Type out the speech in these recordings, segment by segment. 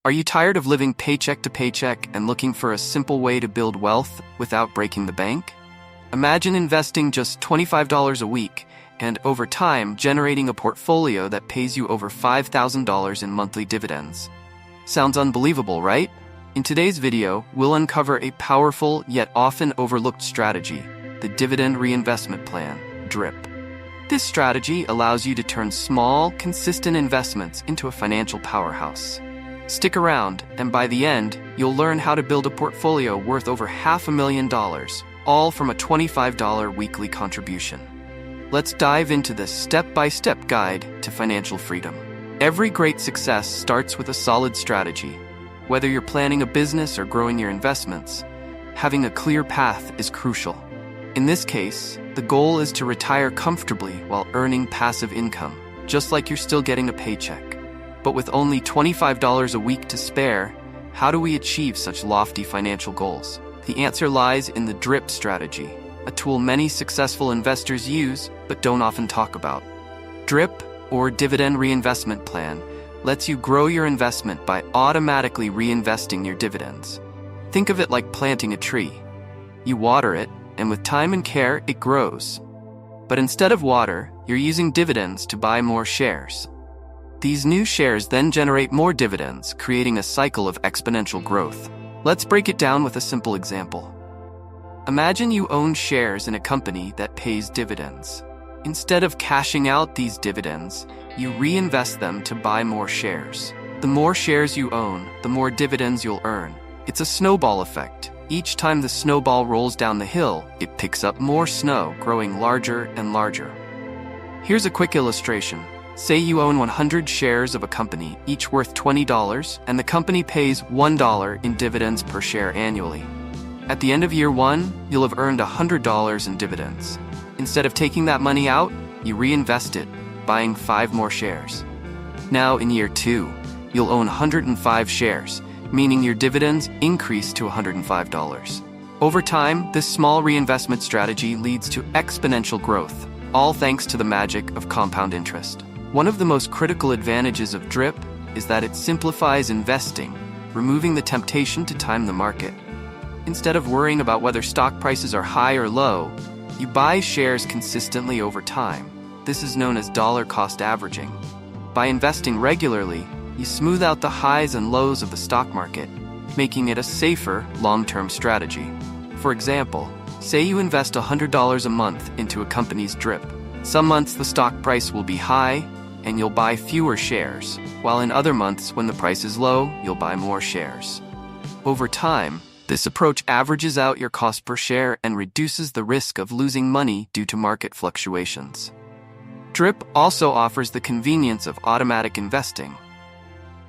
Are you tired of living paycheck to paycheck and looking for a simple way to build wealth without breaking the bank? Imagine investing just $25 a week and, over time, generating a portfolio that pays you over $5,000 in monthly dividends. Sounds unbelievable, right? In today's video, we'll uncover a powerful yet often overlooked strategy, the Dividend Reinvestment Plan, DRIP. This strategy allows you to turn small, consistent investments into a financial powerhouse. Stick around, and by the end, you'll learn how to build a portfolio worth over $500,000, all from a $25 weekly contribution. Let's dive into this step-by-step guide to financial freedom. Every great success starts with a solid strategy. Whether you're planning a business or growing your investments, having a clear path is crucial. In this case, the goal is to retire comfortably while earning passive income, just like you're still getting a paycheck. But with only $25 a week to spare, how do we achieve such lofty financial goals? The answer lies in the DRIP strategy, a tool many successful investors use but don't often talk about. DRIP, or Dividend Reinvestment Plan, lets you grow your investment by automatically reinvesting your dividends. Think of it like planting a tree. You water it, and with time and care, it grows. But instead of water, you're using dividends to buy more shares. These new shares then generate more dividends, creating a cycle of exponential growth. Let's break it down with a simple example. Imagine you own shares in a company that pays dividends. Instead of cashing out these dividends, you reinvest them to buy more shares. The more shares you own, the more dividends you'll earn. It's a snowball effect. Each time the snowball rolls down the hill, it picks up more snow, growing larger and larger. Here's a quick illustration. Say you own 100 shares of a company, each worth $20, and the company pays $1 in dividends per share annually. At the end of year one, you'll have earned $100 in dividends. Instead of taking that money out, you reinvest it, buying 5 more shares. Now, in year 2, you'll own 105 shares, meaning your dividends increase to $105. Over time, this small reinvestment strategy leads to exponential growth, all thanks to the magic of compound interest. One of the most critical advantages of DRIP is that it simplifies investing, removing the temptation to time the market. Instead of worrying about whether stock prices are high or low, you buy shares consistently over time. This is known as dollar cost averaging. By investing regularly, you smooth out the highs and lows of the stock market, making it a safer, long-term strategy. For example, say you invest $100 a month into a company's DRIP. Some months the stock price will be high, and you'll buy fewer shares, while in other months when the price is low, you'll buy more shares. Over time, this approach averages out your cost per share and reduces the risk of losing money due to market fluctuations. DRIP also offers the convenience of automatic investing.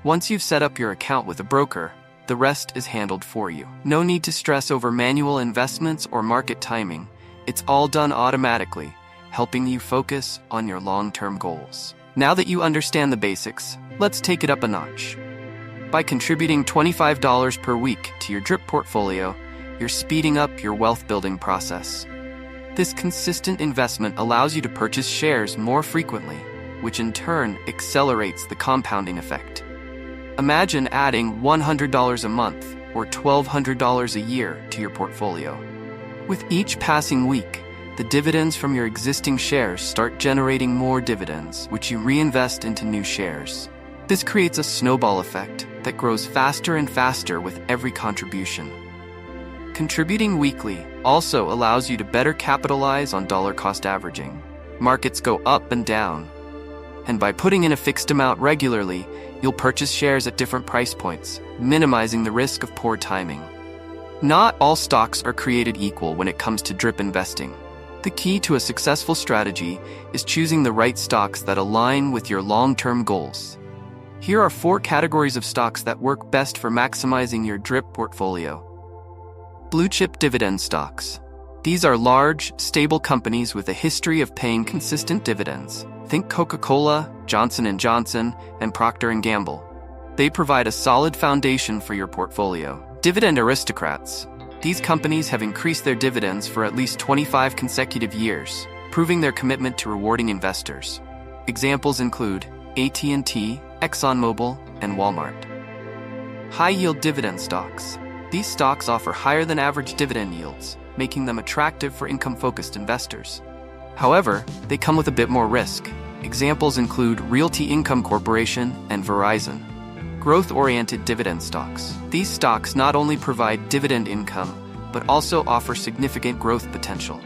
Once you've set up your account with a broker, the rest is handled for you. No need to stress over manual investments or market timing. It's all done automatically, helping you focus on your long-term goals. Now that you understand the basics, let's take it up a notch. By contributing $25 per week to your DRIP portfolio, you're speeding up your wealth-building process. This consistent investment allows you to purchase shares more frequently, which in turn accelerates the compounding effect. Imagine adding $100 a month or $1,200 a year to your portfolio. With each passing week, the dividends from your existing shares start generating more dividends, which you reinvest into new shares. This creates a snowball effect that grows faster and faster with every contribution. Contributing weekly also allows you to better capitalize on dollar cost averaging. Markets go up and down, and by putting in a fixed amount regularly, you'll purchase shares at different price points, minimizing the risk of poor timing. Not all stocks are created equal when it comes to DRIP investing. The key to a successful strategy is choosing the right stocks that align with your long-term goals. Here are 4 categories of stocks that work best for maximizing your DRIP portfolio. Blue-chip dividend stocks. These are large, stable companies with a history of paying consistent dividends. Think Coca-Cola, Johnson & Johnson, and Procter & Gamble. They provide a solid foundation for your portfolio. Dividend aristocrats. These companies have increased their dividends for at least 25 consecutive years, proving their commitment to rewarding investors. Examples include AT&T, ExxonMobil, and Walmart. High-yield dividend stocks. These stocks offer higher than average dividend yields, making them attractive for income-focused investors. However, they come with a bit more risk. Examples include Realty Income Corporation and Verizon. Growth-oriented dividend stocks. These stocks not only provide dividend income, but also offer significant growth potential.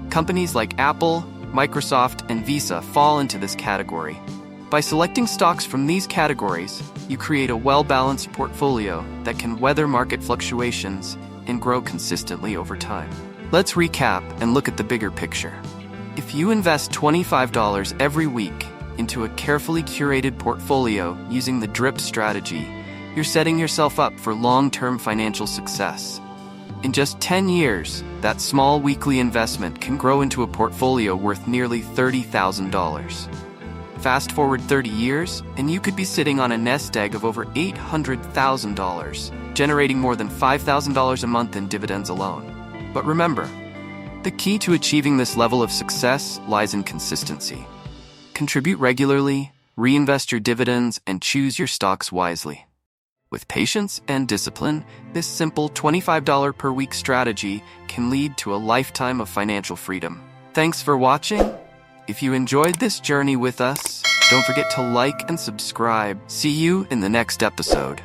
Companies like Apple, Microsoft, and Visa fall into this category. By selecting stocks from these categories, you create a well-balanced portfolio that can weather market fluctuations and grow consistently over time. Let's recap and look at the bigger picture. If you invest $25 every week into a carefully curated portfolio using the DRIP strategy, you're setting yourself up for long-term financial success. In just 10 years, that small weekly investment can grow into a portfolio worth nearly $30,000. Fast forward 30 years, and you could be sitting on a nest egg of over $800,000, generating more than $5,000 a month in dividends alone. But remember, the key to achieving this level of success lies in consistency. Contribute regularly, reinvest your dividends, and choose your stocks wisely. With patience and discipline, this simple $25 per week strategy can lead to a lifetime of financial freedom. Thanks for watching. If you enjoyed this journey with us, don't forget to like and subscribe. See you in the next episode.